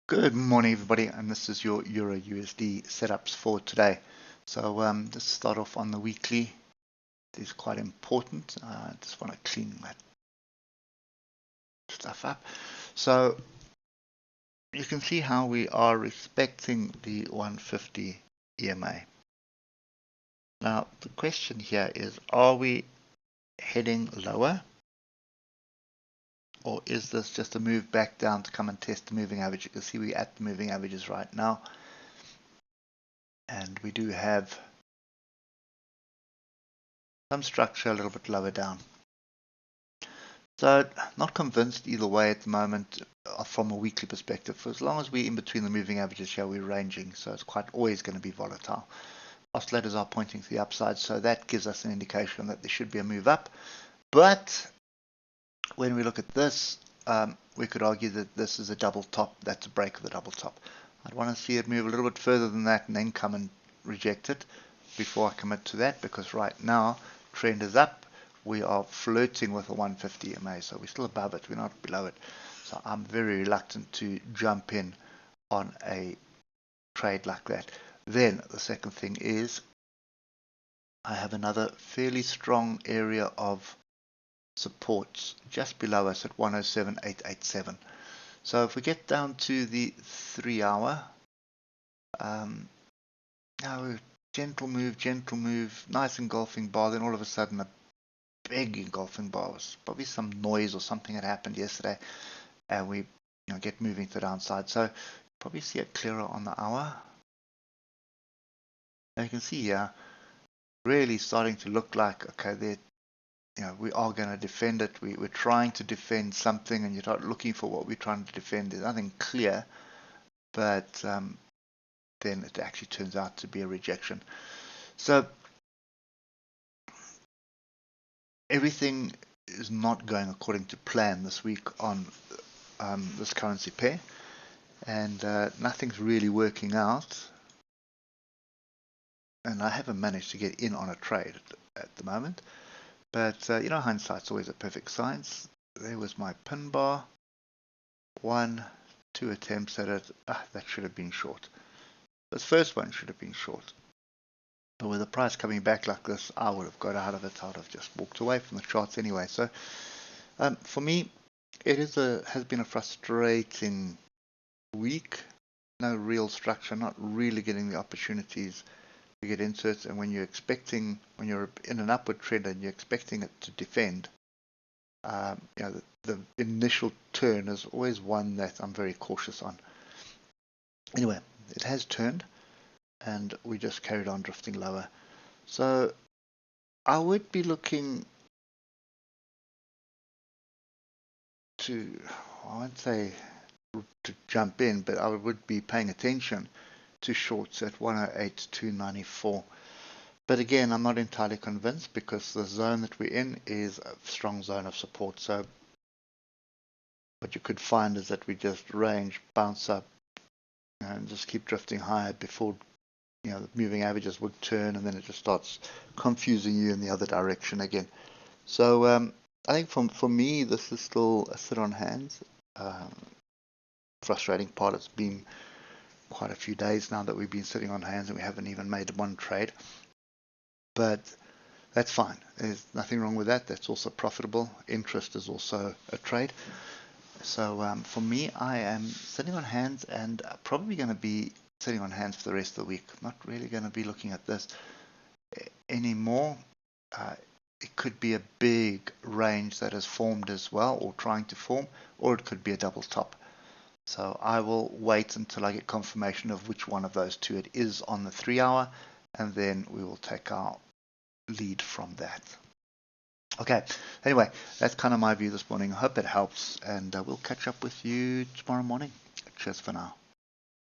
Good morning, everybody, and this is your Euro USD setups for today. So just start off on the weekly. It is quite important. I just want to clean that stuff up. So you can see how we are respecting the 150 EMA. Now the question here is, are we heading lower? Or is this just a move back down to come and test the moving average? You can see we're at the moving averages right now. And we do have some structure a little bit lower down. So not convinced either way at the moment from a weekly perspective. For as long as we're in between the moving averages here, we're ranging. So it's quite always going to be volatile. Oscillators are pointing to the upside, so that gives us an indication that there should be a move up. But when we look at this, we could argue that this is a double top. That's a break of the double top. I'd want to see it move a little bit further than that and then come and reject it before I commit to that, because right now trend is up. We are flirting with a 150 EMA, so we're still above it, we're not below it. So I'm very reluctant to jump in on a trade like that. Then the second thing is I have another fairly strong area of supports just below us at 107.887. So if we get down to the 3 hour, now gentle move, nice engulfing bar, then all of a sudden a big engulfing bar. Was probably some noise or something that happened yesterday, and we get moving to the downside. So probably see it clearer on the hour. Now you can see here really starting to look like, okay, there, we are going to defend it. We're trying to defend something, and you're not looking for what we're trying to defend. There's nothing clear, but then it actually turns out to be a rejection. So everything is not going according to plan this week on this currency pair, and nothing's really working out, and I haven't managed to get in on a trade at the moment, but hindsight's always a perfect science. There was my pin bar, 2 attempts at it. That should have been short. This first one should have been short, but with the price coming back like this, I would have got out of it. I would have just walked away from the charts anyway. So for me, it has been a frustrating week. No real structure, not really getting the opportunities to get into it. And when you're in an upward trend and you're expecting it to defend, the initial turn is always one that I'm very cautious on. Anyway, it has turned, and we just carried on drifting lower. So I would be looking to, I won't say to jump in, but I would be paying attention to shorts at 108.294. But again, I'm not entirely convinced, because the zone that we're in is a strong zone of support. So what you could find is that we just range, bounce up, and just keep drifting higher before the moving averages would turn, and then it just starts confusing you in the other direction again. So I think for me, this is still a sit on hands. Frustrating part, it's been quite a few days now that we've been sitting on hands and we haven't even made one trade, but that's fine. There's nothing wrong with that. That's also profitable. Interest is also a trade. So for me, I am sitting on hands, and probably going to be sitting on hands for the rest of the week. I'm not really going to be looking at this anymore. It could be a big range that has formed as well, or trying to form, or it could be a double top. So I will wait until I get confirmation of which one of those two it is on the 3 hour, and then we will take our lead from that. Okay, anyway, that's kind of my view this morning. I hope it helps, and we'll catch up with you tomorrow morning. Cheers for now.